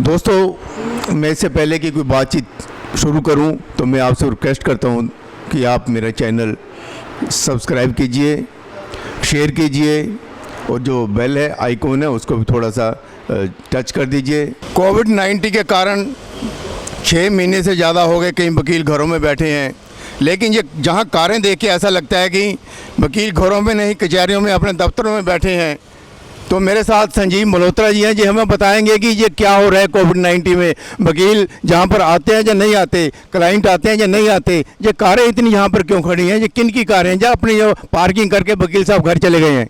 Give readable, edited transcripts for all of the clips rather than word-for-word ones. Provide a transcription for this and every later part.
दोस्तों, मैं इससे पहले कि कोई बातचीत शुरू करूं तो मैं आपसे रिक्वेस्ट करता हूं कि आप मेरा चैनल सब्सक्राइब कीजिए, शेयर कीजिए और जो बेल है आइकॉन है उसको भी थोड़ा सा टच कर दीजिए। कोविड-19 के कारण 6 महीने से ज़्यादा हो गए कई वकील घरों में बैठे हैं, लेकिन ये जहाँ कारें देख के ऐसा लगता है कि वकील घरों में नहीं कचहरियों में अपने दफ्तरों में बैठे हैं। तो मेरे साथ संजीव मल्होत्रा जी हैं, जी हमें बताएंगे कि ये क्या हो रहा है कोविड-19 में। वकील जहाँ पर आते हैं या नहीं आते, क्लाइंट आते हैं या नहीं आते, ये कारें इतनी यहाँ पर क्यों खड़ी हैं, ये किन की कारें हैं, या अपनी जो पार्किंग करके वकील साहब घर चले गए हैं।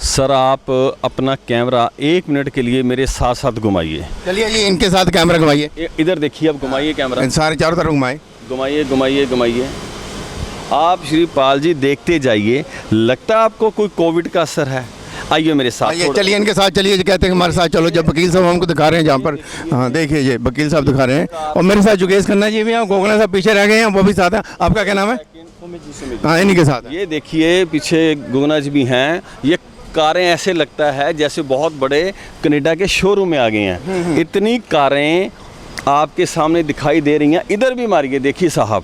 सर, आप अपना कैमरा 1 मिनट के लिए मेरे साथ साथ घुमाइए। चलिए जी, इनके साथ कैमरा घुमाइए। इधर देखिए, अब घुमाइए कैमरा, सारे चारों तरफ घुमाए, घुमाइए घुमाइए घुमाइए। आप श्री पाल जी देखते जाइए, लगता है आपको कोई कोविड का असर है? आइए मेरे साथ, चलिए इनके साथ चलिए। कहते हैं हमारे साथ चलो, जब वकील साहब हमको दिखा रहे हैं जहाँ पर, हाँ देखिए ये वकील साहब दिखा रहे हैं और मेरे साथ जुगेश खन्ना जी भी हैं, गोगना साहब पीछे रह गए हैं, वो भी साथ हैं। आपका क्या नाम है? हाँ, इन्हीं के साथ। ये देखिए पीछे गोगना जी भी हैं। ये कारें ऐसे लगता है जैसे बहुत बड़े कनाडा के शोरूम में आ गए हैं। इतनी कारें आपके सामने दिखाई दे रही हैं। इधर भी मारिए, देखिए साहब,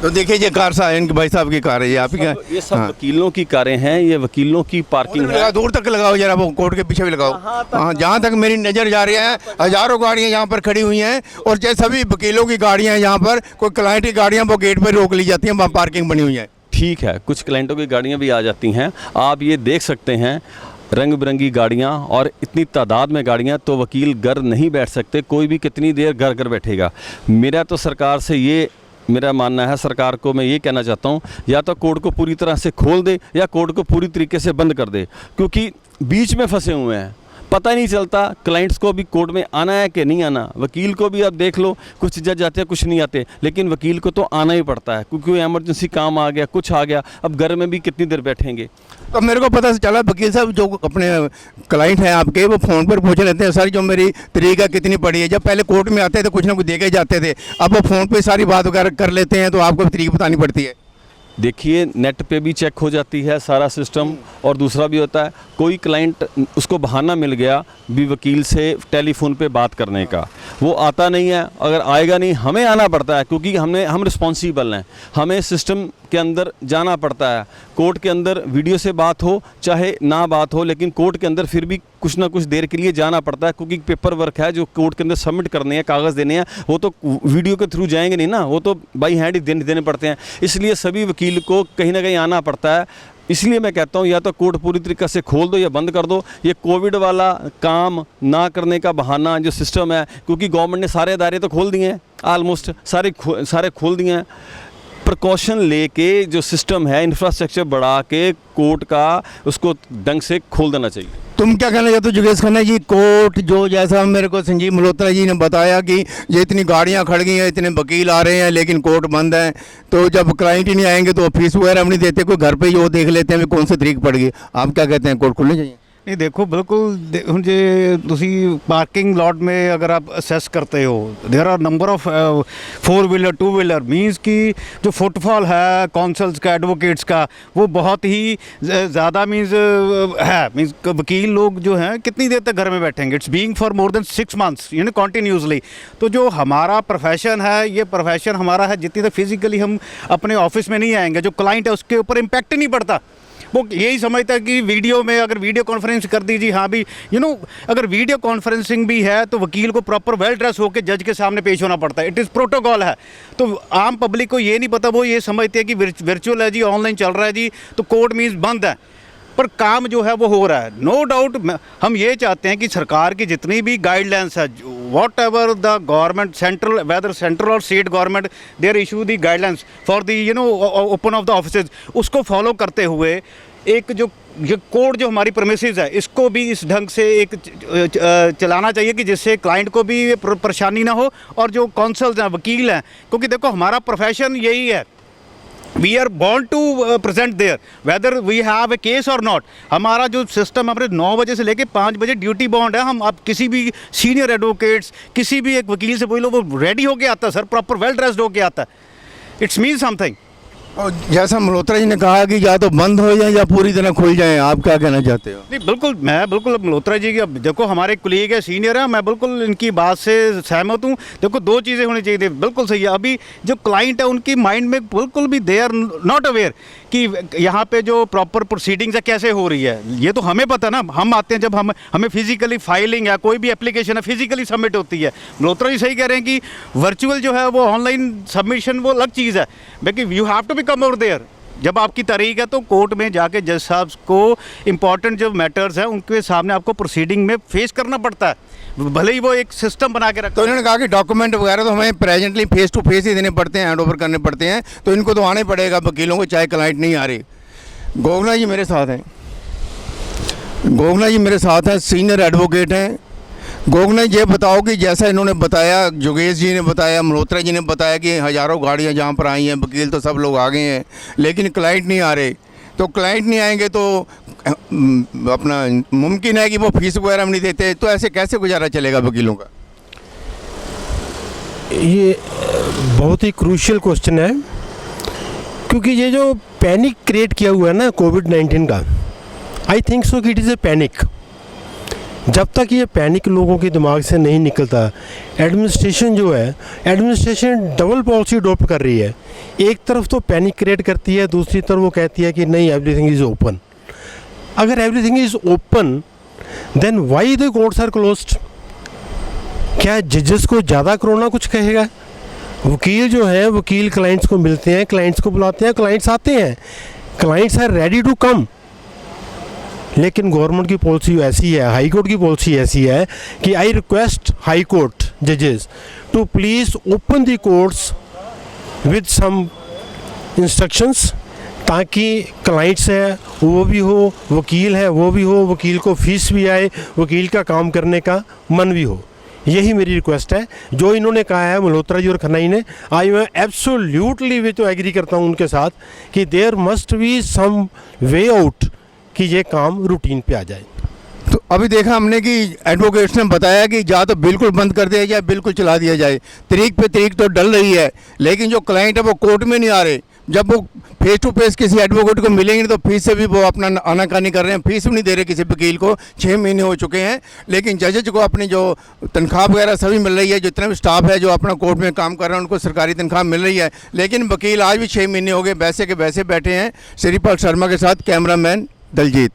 तो देखिए ये कार साहब, इनके भाई साहब की कार है, ये आप ही का। ये सब वकीलों की कारें हैं, ये वकीलों की पार्किंग है। दूर तक लगाओ जरा, वो कोर्ट के पीछे भी लगाओ। हाँ, जहाँ तक मेरी नज़र जा रही है हज़ारों गाड़ियाँ यहाँ पर खड़ी हुई हैं, और जैसे सभी वकीलों की गाड़ियाँ हैं यहाँ पर, कोई क्लाइंट की गाड़ियाँ वो गेट पर रोक ली जाती हैं, वहाँ पार्किंग बनी हुई है। ठीक है, कुछ क्लाइंटों की गाड़ियाँ भी आ जाती हैं। आप ये देख सकते हैं रंग बिरंगी गाड़ियाँ, और इतनी तादाद में गाड़ियाँ, तो वकील घर नहीं बैठ सकते। कोई भी कितनी देर घर बैठेगा। मेरा तो सरकार से ये मेरा मानना है, सरकार को मैं ये कहना चाहता हूँ, या तो कोर्ट को पूरी तरह से खोल दे या कोर्ट को पूरी तरीके से बंद कर दे, क्योंकि बीच में फंसे हुए हैं। पता ही नहीं चलता क्लाइंट्स को भी कोर्ट में आना है कि नहीं आना। वकील को भी अब देख लो, कुछ जज आते हैं कुछ नहीं आते, लेकिन वकील को तो आना ही पड़ता है क्योंकि एमरजेंसी काम आ गया, कुछ आ गया। अब घर में भी कितनी देर बैठेंगे। तो मेरे को पता चला वकील साहब जो अपने क्लाइंट हैं आपके, वो फ़ोन पर पूछ लेते हैं, सर जो मेरी तरीका कितनी पड़ी है। जब पहले कोर्ट में आते थे कुछ ना कुछ दे के जाते थे, अब वो फ़ोन पे सारी बात वगैरह कर लेते हैं, तो आपको तरीक बतानी पड़ती है। देखिए नेट पे भी चेक हो जाती है सारा सिस्टम, और दूसरा भी होता है कोई क्लाइंट, उसको बहाना मिल गया भी वकील से टेलीफोन पे बात करने का, वो आता नहीं है। अगर आएगा नहीं, हमें आना पड़ता है क्योंकि हम रिस्पॉन्सिबल हैं, हमें सिस्टम के अंदर जाना पड़ता है। कोर्ट के अंदर वीडियो से बात हो चाहे ना बात हो, लेकिन कोर्ट के अंदर फिर भी कुछ ना कुछ देर के लिए जाना पड़ता है, क्योंकि पेपर वर्क है जो कोर्ट के अंदर सबमिट करने हैं, कागज़ देने हैं, वो तो वीडियो के थ्रू जाएंगे नहीं ना, वो तो बाई हैंड ही देने पड़ते हैं। इसलिए सभी वकील को कहीं ना कहीं आना पड़ता है। इसलिए मैं कहता हूँ या तो कोर्ट पूरी तरीके से खोल दो या बंद कर दो। ये कोविड वाला काम ना करने का बहाना जो सिस्टम है, क्योंकि गवर्नमेंट ने सारे अदारे तो खोल दिए हैं, ऑलमोस्ट सारे खोल दिए हैं। प्रिकॉशन लेके जो सिस्टम है, इंफ्रास्ट्रक्चर बढ़ा के कोर्ट का उसको ढंग से खोल देना चाहिए। तुम क्या कहना चाहते हो जुगेश खन्ना जी? कोर्ट जो जैसा मेरे को संजीव मल्होत्रा जी ने बताया कि ये इतनी गाड़ियां खड़ गई हैं, इतने वकील आ रहे हैं, लेकिन कोर्ट बंद है, तो जब क्लाइंट ही नहीं आएंगे तो फीस वगैरह हम नहीं देते, कोई घर पे ही वो देख लेते हैं कौन सी तरीक पड़ गई। आप क्या कहते हैं, कोर्ट खुलनी चाहिए? नहीं देखो, बिल्कुल ਹੁਣ ਜੇ ਤੁਸੀਂ ਪਾਰਕਿੰਗ लॉट में अगर आप असेस करते हो, there are number of 4 wheeler 2 wheeler, means कि जो फुटफॉल है कौंसल्स का, एडवोकेट्स का, वो बहुत ही ज़्यादा मीन्स है। मीन्स वकील लोग जो हैं कितनी देर तक घर में बैठेंगे? It's being for more than 6 months continuously. तो जो हमारा प्रोफेशन है, ये प्रोफेशन हमारा है, जितनी तक फिजिकली हम अपने ऑफिस में नहीं आएंगे, जो क्लाइंट है उसके ऊपर इम्पैक्ट नहीं पड़ता। वो यही समझता है कि वीडियो में अगर वीडियो कॉन्फ्रेंस कर दीजिए, हाँ भी अगर वीडियो कॉन्फ्रेंसिंग भी है तो वकील को प्रॉपर वेल ड्रेस होकर जज के सामने पेश होना पड़ता है। इट इज़ प्रोटोकॉल है। तो आम पब्लिक को ये नहीं पता, वो ये समझते हैं कि वर्चुअल है जी, ऑनलाइन चल रहा है जी, तो कोर्ट मीन्स बंद है, पर काम जो है वो हो रहा है। नो डाउट हम ये चाहते हैं कि सरकार की जितनी भी गाइडलाइंस है, whatever the government, central, whether central और state government, their issue the guidelines for the open of the offices, उसको फॉलो करते हुए एक जो ये कोड जो हमारी प्रेमिसेस है, इसको भी इस ढंग से एक चलाना चाहिए कि जिससे क्लाइंट को भी परेशानी ना हो, और जो कौंसल्स हैं, वकील हैं, क्योंकि देखो हमारा प्रोफेशन यही है, we are born to present there whether we have a case or not. हमारा जो सिस्टम है, अपने 9 बजे से लेकर 5 बजे ड्यूटी बॉन्ड है। हम आप किसी भी सीनियर एडवोकेट्स, किसी भी एक वकील से बोलो, वो रेडी होके आता है सर, प्रॉपर वेल ड्रेस्ड होके आता है। It's mean something. और जैसा मल्होत्रा जी ने कहा कि या तो बंद हो जाए या पूरी तरह खुल जाए, आप क्या कहना चाहते हो? नहीं बिल्कुल, मैं बिल्कुल मल्होत्रा जी की, अब देखो हमारे कुलीग है, सीनियर है, मैं बिल्कुल इनकी बात से सहमत हूँ। देखो दो चीज़ें होनी चाहिए, बिल्कुल सही है। अभी जो क्लाइंट है उनकी माइंड में बिल्कुल भी दे आर नॉट अवेयर कि यहाँ पे जो प्रॉपर प्रोसीडिंग्स है कैसे हो रही है। ये तो हमें पता ना, हम आते हैं जब हमें फिजिकली फाइलिंग या कोई भी एप्लीकेशन है फिजिकली सबमिट होती है। मल्होत्रा जी सही कह रहे हैं कि वर्चुअल जो है वो ऑनलाइन सबमिशन वो अलग चीज़ है, लेकिन you have to be come over there. जब आपकी तारीख है तो कोर्ट में जाके जज साहब को इम्पॉर्टेंट जो मैटर्स हैं उनके सामने आपको प्रोसीडिंग में फेस करना पड़ता है, भले ही वो एक सिस्टम बना के रखते तो इन्होंने कहा कि डॉक्यूमेंट वगैरह तो हमें प्रेजेंटली फेस टू फेस ही देने पड़ते हैं, हैंड ओवर करने पड़ते हैं, तो इनको तो आना ही पड़ेगा वकीलों को, चाहे क्लाइंट नहीं आ रही। गोगना जी मेरे साथ हैं, गोगना जी मेरे साथ हैं, सीनियर एडवोकेट हैं। गोगना जी ये बताओ कि जैसा इन्होंने बताया, योगेश जी ने बताया, मल्होत्रा जी ने बताया कि हज़ारों गाड़ियां जहां पर आई हैं, वकील तो सब लोग आ गए हैं, लेकिन क्लाइंट नहीं आ रहे। तो क्लाइंट नहीं आएंगे तो अपना मुमकिन है कि वो फीस वगैरह नहीं देते, तो ऐसे कैसे गुजारा चलेगा वकीलों का? ये बहुत ही क्रूशियल क्वेश्चन है, क्योंकि ये जो पैनिक क्रिएट किया हुआ है ना कोविड-19 का, आई थिंक सो कि इट इज़ ए पैनिक। जब तक ये पैनिक लोगों के दिमाग से नहीं निकलता, एडमिनिस्ट्रेशन जो है, एडमिनिस्ट्रेशन डबल पॉलिसी अडॉप्ट कर रही है। एक तरफ तो पैनिक क्रिएट करती है, दूसरी तरफ वो कहती है कि नहीं एवरीथिंग इज़ ओपन। अगर everything is open then why the courts are closed? क्या जजेस को ज़्यादा कोरोना कुछ कहेगा? वकील जो है, वकील क्लाइंट्स को मिलते हैं, क्लाइंट्स को बुलाते हैं, क्लाइंट्स आते हैं, clients are ready to come. लेकिन गवर्नमेंट की पॉलिसी ऐसी है, हाई कोर्ट की पॉलिसी ऐसी है कि आई रिक्वेस्ट हाई कोर्ट जजेस to please open the courts with some instructions, ताकि क्लाइंट्स है वो भी हो, वकील है वो भी हो, वकील को फीस भी आए, वकील का काम करने का मन भी हो। यही मेरी रिक्वेस्ट है। जो इन्होंने कहा है मल्होत्रा जी और खन्ना जी ने, आई मैं एब्सोल्यूटली भी तो एग्री करता हूँ उनके साथ कि there must be some way out कि ये काम रूटीन पे आ जाए। तो अभी देखा हमने कि एडवोकेट्स ने बताया कि या तो बिल्कुल बंद कर दिया जाए, बिल्कुल चला दिया जाए। तरीक पे तरीक तो डल रही है, लेकिन जो क्लाइंट है वो कोर्ट में नहीं आ रहे। जब वो फेस टू फेस किसी एडवोकेट को मिलेंगे तो फीस से भी वो अपना आनाकानी कर रहे हैं, फीस भी नहीं दे रहे किसी वकील को। 6 महीने हो चुके हैं, लेकिन जजेज को अपनी जो तनख्वाह वगैरह सभी मिल रही है, जितना भी स्टाफ है जो अपना कोर्ट में काम कर रहा है उनको सरकारी तनख्वाह मिल रही है, लेकिन वकील आज भी 6 महीने हो गए वैसे के वैसे बैठे हैं। श्रीपाल शर्मा के साथ कैमरामैन दलजीत।